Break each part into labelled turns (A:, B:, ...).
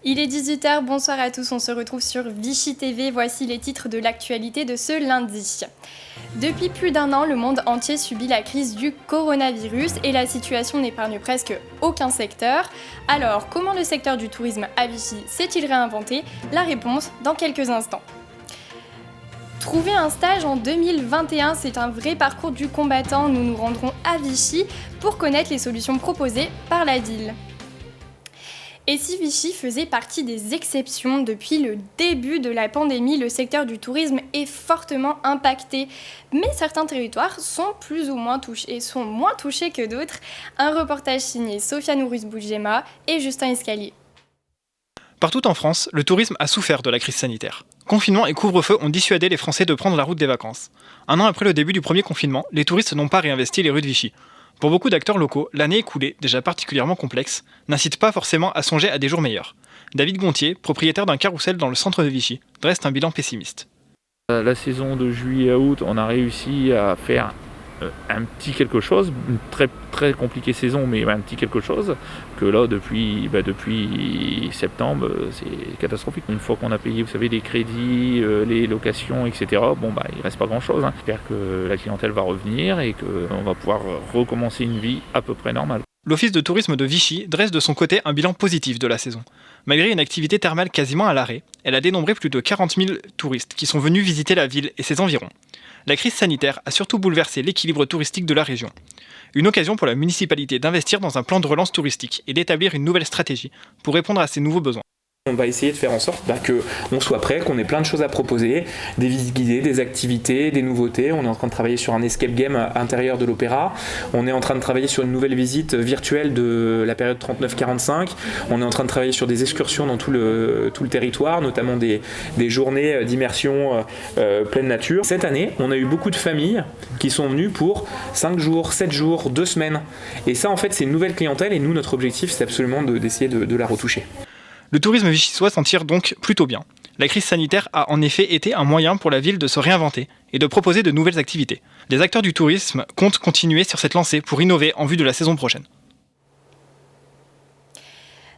A: Il est 18h, bonsoir à tous, on se retrouve sur Vichy TV, voici les titres de l'actualité de ce lundi. Depuis plus d'un an, le monde entier subit la crise du coronavirus et la situation n'épargne presque aucun secteur. Alors, comment le secteur du tourisme à Vichy s'est-il réinventé ? La réponse dans quelques instants. Trouver un stage en 2021, c'est un vrai parcours du combattant. Nous nous rendrons à Vichy pour connaître les solutions proposées par la ville. Et si Vichy faisait partie des exceptions, depuis le début de la pandémie, le secteur du tourisme est fortement impacté. Mais certains territoires sont plus ou moins touchés, et sont moins touchés que d'autres. Un reportage signé Sofiane Ourus-Boudjema et Justin Escalier.
B: Partout en France, le tourisme a souffert de la crise sanitaire. Confinement et couvre-feu ont dissuadé les Français de prendre la route des vacances. Un an après le début du premier confinement, les touristes n'ont pas réinvesti les rues de Vichy. Pour beaucoup d'acteurs locaux, l'année écoulée, déjà particulièrement complexe, n'incite pas forcément à songer à des jours meilleurs. David Gontier, propriétaire d'un carrousel dans le centre de Vichy, dresse un bilan pessimiste.
C: La saison de juillet à août, on a réussi à faire un petit quelque chose, une très, très compliquée saison, mais un petit quelque chose, que là, depuis septembre, c'est catastrophique. Une fois qu'on a payé, vous savez, les crédits, les locations, etc., il reste pas grand-chose. J'espère que la clientèle va revenir et qu'on va pouvoir recommencer une vie à peu près normale.
B: L'Office de tourisme de Vichy dresse de son côté un bilan positif de la saison. Malgré une activité thermale quasiment à l'arrêt, elle a dénombré plus de 40 000 touristes qui sont venus visiter la ville et ses environs. La crise sanitaire a surtout bouleversé l'équilibre touristique de la région. Une occasion pour la municipalité d'investir dans un plan de relance touristique et d'établir une nouvelle stratégie pour répondre à ces nouveaux besoins.
D: On va essayer de faire en sorte qu'on soit prêt, qu'on ait plein de choses à proposer, des visites guidées, des activités, des nouveautés. On est en train de travailler sur un escape game à l'intérieur de l'opéra. On est en train de travailler sur une nouvelle visite virtuelle de la période 39-45. On est en train de travailler sur des excursions dans tout le territoire, notamment des journées d'immersion pleine nature. Cette année, on a eu beaucoup de familles qui sont venues pour 5 jours, 7 jours, 2 semaines. Et ça, en fait, c'est une nouvelle clientèle et nous, notre objectif, c'est absolument d'essayer de la retoucher.
B: Le tourisme vichysois s'en tire donc plutôt bien. La crise sanitaire a en effet été un moyen pour la ville de se réinventer et de proposer de nouvelles activités. Les acteurs du tourisme comptent continuer sur cette lancée pour innover en vue de la saison prochaine.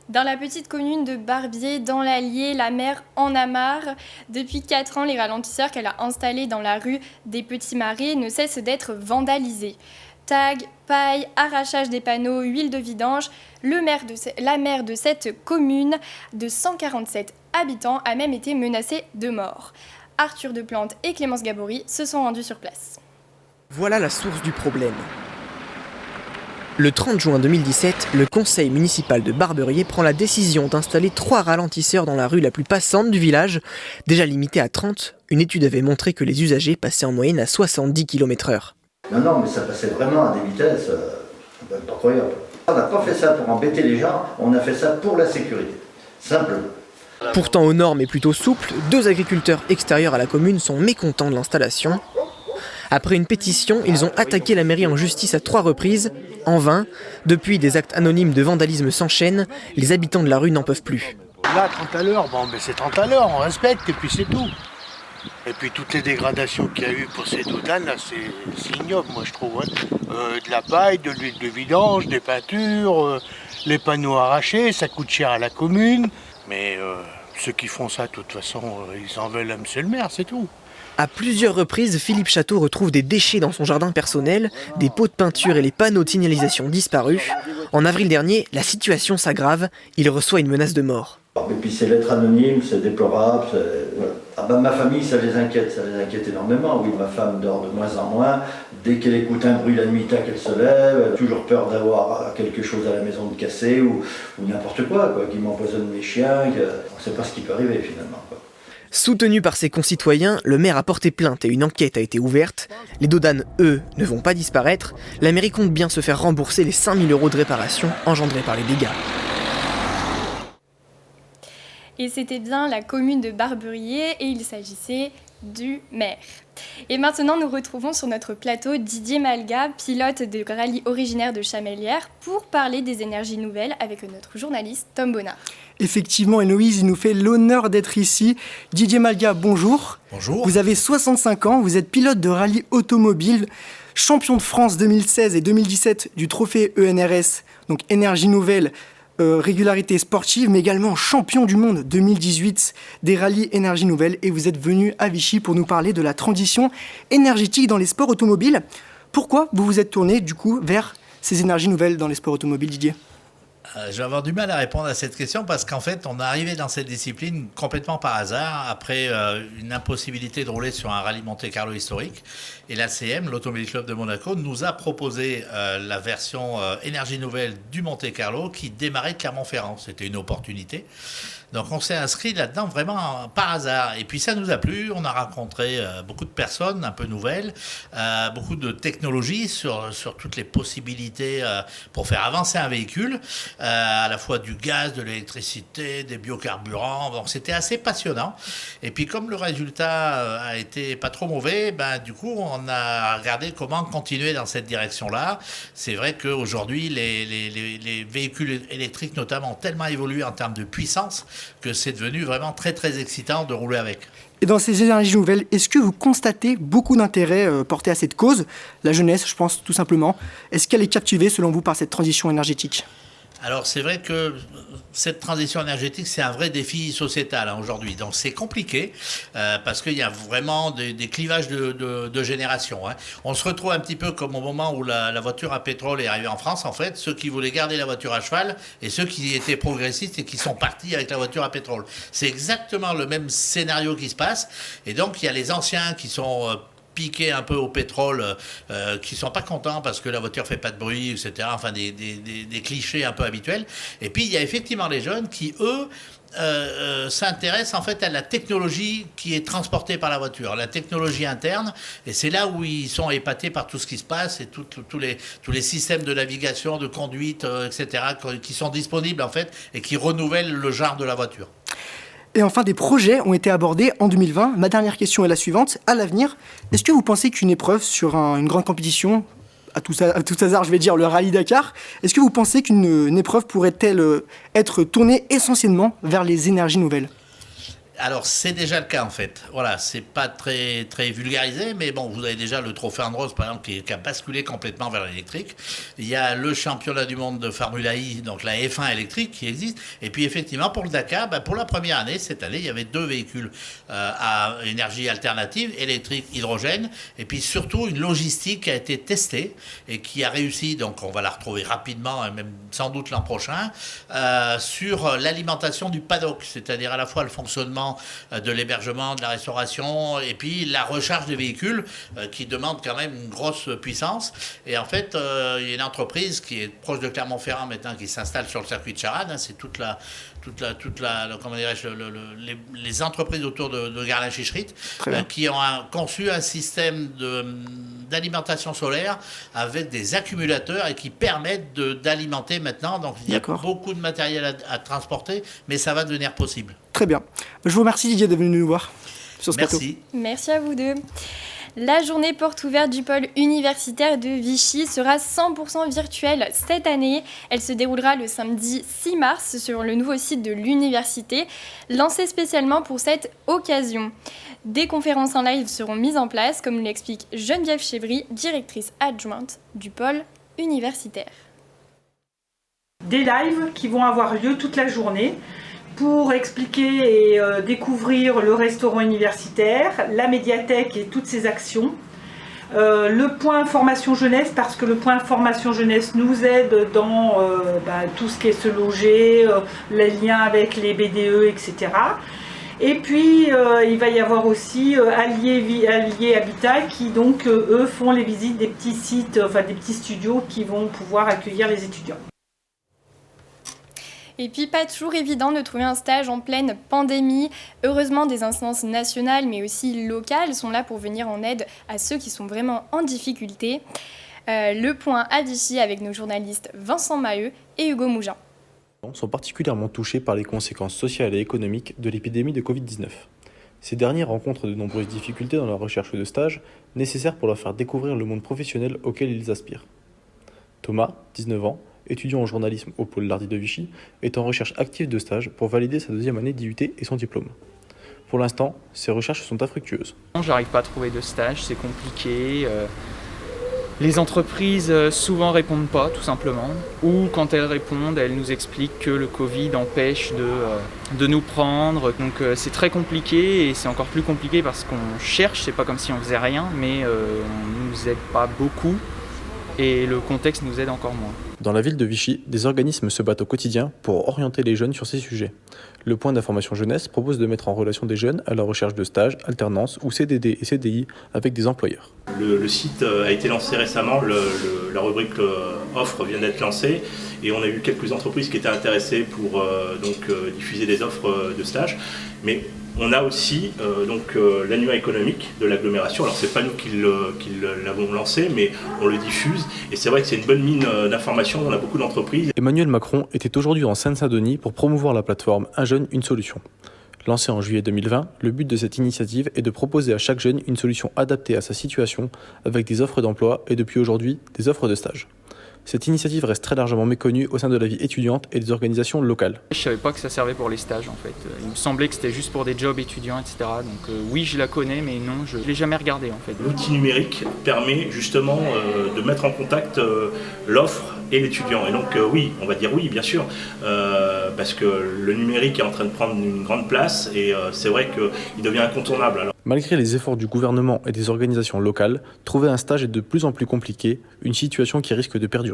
A: Dans la petite commune de Barbier, dans l'Allier, la maire en a marre. Depuis 4 ans, les ralentisseurs qu'elle a installés dans la rue des Petits Marais ne cessent d'être vandalisés. Tags, paille, arrachage des panneaux, huile de vidange. La maire de cette commune de 147 habitants a même été menacée de mort. Arthur Deplante et Clémence Gabory se sont rendus sur place.
E: Voilà la source du problème. Le 30 juin 2017, le conseil municipal de Barberier prend la décision d'installer 3 ralentisseurs dans la rue la plus passante du village. Déjà limitée à 30, une étude avait montré que les usagers passaient en moyenne à 70 km/h.
F: Non, mais ça passait vraiment à des vitesses incroyables. On n'a pas fait ça pour embêter les gens, on a fait ça pour la sécurité, simplement.
E: Pourtant aux normes et plutôt souples, 2 agriculteurs extérieurs à la commune sont mécontents de l'installation. Après une pétition, ils ont attaqué la mairie en justice à 3 reprises, en vain. Depuis, des actes anonymes de vandalisme s'enchaînent, les habitants de la rue n'en peuvent plus.
G: Là, 30 à l'heure, c'est 30 à l'heure, on respecte et puis c'est tout. Et puis toutes les dégradations qu'il y a eu pour ces doudanes, là, c'est ignoble, moi je trouve. De la paille, de l'huile de vidange, des peintures, les panneaux arrachés, ça coûte cher à la commune. Mais ceux qui font ça, de toute façon, ils en veulent à monsieur le maire, c'est tout.
E: À plusieurs reprises, Philippe Château retrouve des déchets dans son jardin personnel, des pots de peinture et les panneaux de signalisation disparus. En avril dernier, la situation s'aggrave, il reçoit une menace de mort.
F: Et puis ces lettres anonymes, c'est déplorable. Voilà. Ma famille, ça les inquiète énormément. Oui, ma femme dort de moins en moins. Dès qu'elle écoute un bruit la nuit, qu'elle se lève. Elle a toujours peur d'avoir quelque chose à la maison de cassé ou n'importe quoi, qui m'empoisonne mes chiens. On ne sait pas ce qui peut arriver finalement.
E: Soutenu par ses concitoyens, le maire a porté plainte et une enquête a été ouverte. Les dodanes, eux, ne vont pas disparaître. La mairie compte bien se faire rembourser les 5 000 € de réparation engendrés par les dégâts.
A: Et c'était bien la commune de Barberier et il s'agissait du maire. Et maintenant, nous retrouvons sur notre plateau Didier Malga, pilote de rallye originaire de Chamelières, pour parler des énergies nouvelles avec notre journaliste Tom Bonnard.
H: Effectivement, Héloïse, il nous fait l'honneur d'être ici. Didier Malga, bonjour.
I: Bonjour.
H: Vous avez 65 ans, vous êtes pilote de rallye automobile, champion de France 2016 et 2017 du trophée ENRS, donc énergie nouvelle, régularité sportive, mais également champion du monde 2018 des rallyes énergie nouvelle. Et vous êtes venu à Vichy pour nous parler de la transition énergétique dans les sports automobiles. Pourquoi vous vous êtes tourné du coup vers ces énergies nouvelles dans les sports automobiles, Didier ?
I: Je vais avoir du mal à répondre à cette question parce qu'en fait, on est arrivé dans cette discipline complètement par hasard après une impossibilité de rouler sur un rallye Monte-Carlo historique. Et l'ACM, l'Automobile Club de Monaco, nous a proposé la version énergie nouvelle du Monte-Carlo qui démarrait de Clermont-Ferrand. C'était une opportunité. Donc on s'est inscrit là-dedans vraiment par hasard. Et puis ça nous a plu, on a rencontré beaucoup de personnes un peu nouvelles, beaucoup de technologies sur toutes les possibilités pour faire avancer un véhicule, à la fois du gaz, de l'électricité, des biocarburants. Donc c'était assez passionnant. Et puis comme le résultat a été pas trop mauvais, du coup on a regardé comment continuer dans cette direction-là. C'est vrai qu'aujourd'hui les véhicules électriques notamment ont tellement évolué en termes de puissance que c'est devenu vraiment très très excitant de rouler avec.
H: Et dans ces énergies nouvelles, est-ce que vous constatez beaucoup d'intérêt porté à cette cause ? La jeunesse, je pense, tout simplement. Est-ce qu'elle est captivée, selon vous, par cette transition énergétique ?
I: Alors c'est vrai que cette transition énergétique, c'est un vrai défi sociétal aujourd'hui. Donc c'est compliqué parce qu'il y a vraiment des clivages de génération. On se retrouve un petit peu comme au moment où la voiture à pétrole est arrivée en France, en fait, ceux qui voulaient garder la voiture à cheval et ceux qui étaient progressistes et qui sont partis avec la voiture à pétrole. C'est exactement le même scénario qui se passe. Et donc il y a les anciens qui sont piqués un peu au pétrole, qui sont pas contents parce que la voiture fait pas de bruit, etc. Enfin, des clichés un peu habituels. Et puis, il y a effectivement les jeunes qui, eux, s'intéressent en fait à la technologie qui est transportée par la voiture, la technologie interne, et c'est là où ils sont épatés par tout ce qui se passe et tous les systèmes de navigation, de conduite, etc., qui sont disponibles en fait et qui renouvellent le genre de la voiture.
H: Et enfin, des projets ont été abordés en 2020. Ma dernière question est la suivante. À l'avenir, est-ce que vous pensez qu'une épreuve sur une grande compétition, à tout hasard, je vais dire le Rallye Dakar, est-ce que vous pensez qu'une épreuve pourrait-elle être tournée essentiellement vers les énergies nouvelles ?
I: Alors, c'est déjà le cas, en fait. Voilà, c'est pas très, très vulgarisé, mais bon, vous avez déjà le Trophée Andros, par exemple, qui a basculé complètement vers l'électrique. Il y a le championnat du monde de Formula I, donc la F1 électrique qui existe. Et puis, effectivement, pour le Dakar, pour la première année, cette année, il y avait 2 véhicules à énergie alternative, électrique, hydrogène. Et puis, surtout, une logistique qui a été testée et qui a réussi, donc on va la retrouver rapidement, et même sans doute l'an prochain, sur l'alimentation du paddock, c'est-à-dire à la fois le fonctionnement de l'hébergement, de la restauration et puis la recharge des véhicules qui demande quand même une grosse puissance. Et en fait, il y a une entreprise qui est proche de Clermont-Ferrand maintenant qui s'installe sur le circuit de Charade. C'est toute la comment dirais-je, les entreprises autour de Garlin-Chicherit qui ont conçu un système d'alimentation solaire avec des accumulateurs et qui permettent d'alimenter maintenant. Donc il y a beaucoup de matériel à transporter, mais ça va devenir possible.
H: Très bien. Je vous remercie Didier d'être venu nous voir sur ce plateau.
A: Merci à vous deux. La journée porte ouverte du pôle universitaire de Vichy sera 100% virtuelle cette année. Elle se déroulera le samedi 6 mars sur le nouveau site de l'université, lancé spécialement pour cette occasion. Des conférences en live seront mises en place, comme l'explique Geneviève Chevry, directrice adjointe du pôle universitaire.
J: Des lives qui vont avoir lieu toute la journée pour expliquer et découvrir le restaurant universitaire, la médiathèque et toutes ses actions. Le point formation jeunesse, parce que le point formation jeunesse nous aide dans tout ce qui est se loger, les liens avec les BDE, etc. Et puis il va y avoir aussi Allier Habitat qui donc eux font les visites des petits sites, des petits studios qui vont pouvoir accueillir les étudiants.
A: Et puis, pas toujours évident de trouver un stage en pleine pandémie. Heureusement, des instances nationales, mais aussi locales, sont là pour venir en aide à ceux qui sont vraiment en difficulté. Le point à Vichy avec nos journalistes Vincent Maheu et Hugo Mougin.
K: Sont particulièrement touchés par les conséquences sociales et économiques de l'épidémie de Covid-19. Ces derniers rencontrent de nombreuses difficultés dans leur recherche de stage, nécessaires pour leur faire découvrir le monde professionnel auquel ils aspirent. Thomas, 19 ans, étudiant en journalisme au pôle Lardy de Vichy, est en recherche active de stage pour valider sa 2e année d'IUT et son diplôme. Pour l'instant, ses recherches sont infructueuses.
L: J'arrive pas à trouver de stage, c'est compliqué. Les entreprises souvent répondent pas, tout simplement. Ou quand elles répondent, elles nous expliquent que le Covid empêche de nous prendre. Donc c'est très compliqué et c'est encore plus compliqué parce qu'on cherche, c'est pas comme si on faisait rien, mais on nous aide pas beaucoup et le contexte nous aide encore moins.
K: Dans la ville de Vichy, des organismes se battent au quotidien pour orienter les jeunes sur ces sujets. Le point d'information jeunesse propose de mettre en relation des jeunes à la recherche de stages, alternances ou CDD et CDI avec des employeurs.
M: Le site a été lancé récemment, la rubrique offres vient d'être lancée et on a eu quelques entreprises qui étaient intéressées pour diffuser des offres de stages. Mais on a aussi l'annuaire économique de l'agglomération. Alors c'est pas nous qui l'avons lancé, mais on le diffuse et c'est vrai que c'est une bonne mine d'informations. On a beaucoup d'entreprises.
K: Emmanuel Macron était aujourd'hui en Seine-Saint-Denis pour promouvoir la plateforme Un jeune, une solution. Lancée en juillet 2020, le but de cette initiative est de proposer à chaque jeune une solution adaptée à sa situation avec des offres d'emploi et depuis aujourd'hui des offres de stage. Cette initiative reste très largement méconnue au sein de la vie étudiante et des organisations locales.
L: Je savais pas que ça servait pour les stages en fait. Il me semblait que c'était juste pour des jobs étudiants, etc. Donc oui, je la connais, mais non, je l'ai jamais regardée en fait.
M: L'outil numérique permet justement de mettre en contact l'offre et l'étudiant. Et donc oui, on va dire oui, bien sûr, parce que le numérique est en train de prendre une grande place et c'est vrai qu'il devient incontournable. Alors,
K: malgré les efforts du gouvernement et des organisations locales, trouver un stage est de plus en plus compliqué, une situation qui risque de perdurer.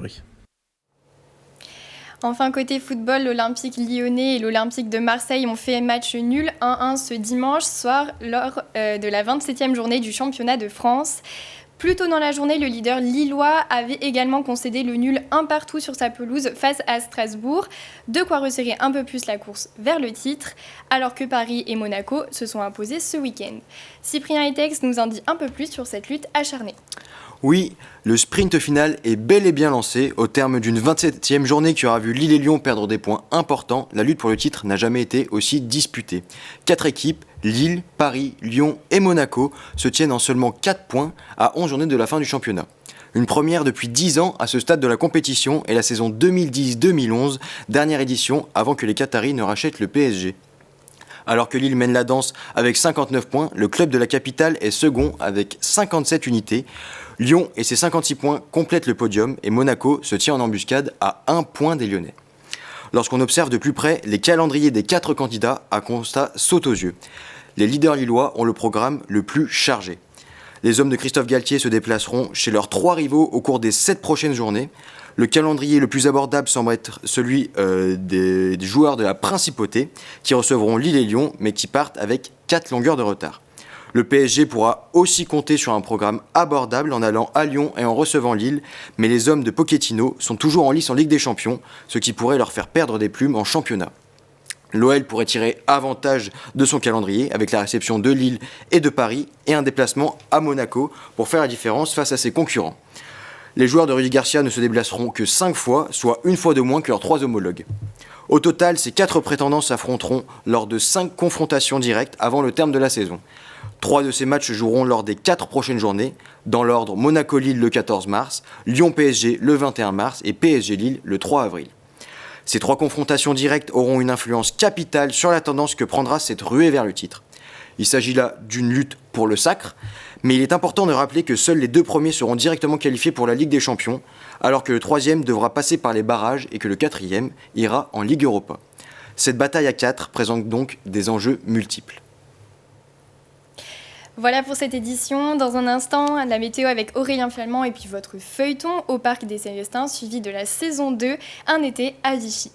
A: Enfin, côté football, l'Olympique lyonnais et l'Olympique de Marseille ont fait match nul 1-1 ce dimanche soir lors de la 27e journée du championnat de France. Plus tôt dans la journée, le leader lillois avait également concédé le nul 1-1 sur sa pelouse face à Strasbourg, de quoi resserrer un peu plus la course vers le titre, alors que Paris et Monaco se sont imposés ce week-end. Cyprien Etex nous en dit un peu plus sur cette lutte acharnée.
N: Oui, le sprint final est bel et bien lancé. Au terme d'une 27e journée qui aura vu Lille et Lyon perdre des points importants, la lutte pour le titre n'a jamais été aussi disputée. 4 équipes, Lille, Paris, Lyon et Monaco, se tiennent en seulement 4 points à 11 journées de la fin du championnat. Une première depuis 10 ans à ce stade de la compétition est la saison 2010-2011, dernière édition avant que les Qataris ne rachètent le PSG. Alors que Lille mène la danse avec 59 points, le club de la capitale est second avec 57 unités. Lyon et ses 56 points complètent le podium et Monaco se tient en embuscade à 1 point des Lyonnais. Lorsqu'on observe de plus près les calendriers des 4 candidats, un constat saute aux yeux. Les leaders lillois ont le programme le plus chargé. Les hommes de Christophe Galtier se déplaceront chez leurs 3 rivaux au cours des 7 prochaines journées. Le calendrier le plus abordable semble être celui des joueurs de la Principauté qui recevront Lille et Lyon mais qui partent avec 4 longueurs de retard. Le PSG pourra aussi compter sur un programme abordable en allant à Lyon et en recevant Lille, mais les hommes de Pochettino sont toujours en lice en Ligue des Champions, ce qui pourrait leur faire perdre des plumes en championnat. L'OL pourrait tirer avantage de son calendrier avec la réception de Lille et de Paris et un déplacement à Monaco pour faire la différence face à ses concurrents. Les joueurs de Rudy Garcia ne se déplaceront que 5 fois, soit une fois de moins que leurs 3 homologues. Au total, ces 4 prétendants s'affronteront lors de 5 confrontations directes avant le terme de la saison. 3 de ces matchs se joueront lors des 4 prochaines journées, dans l'ordre Monaco-Lille le 14 mars, Lyon-PSG le 21 mars et PSG-Lille le 3 avril. Ces 3 confrontations directes auront une influence capitale sur la tendance que prendra cette ruée vers le titre. Il s'agit là d'une lutte pour le sacre, mais il est important de rappeler que seuls les 2 premiers seront directement qualifiés pour la Ligue des Champions, alors que le 3e devra passer par les barrages et que le 4e ira en Ligue Europa. Cette bataille à 4 présente donc des enjeux multiples.
A: Voilà pour cette édition. Dans un instant, la météo avec Aurélien Flamand et puis votre feuilleton au Parc des Célestins, suivi de la saison 2, un été à Vichy.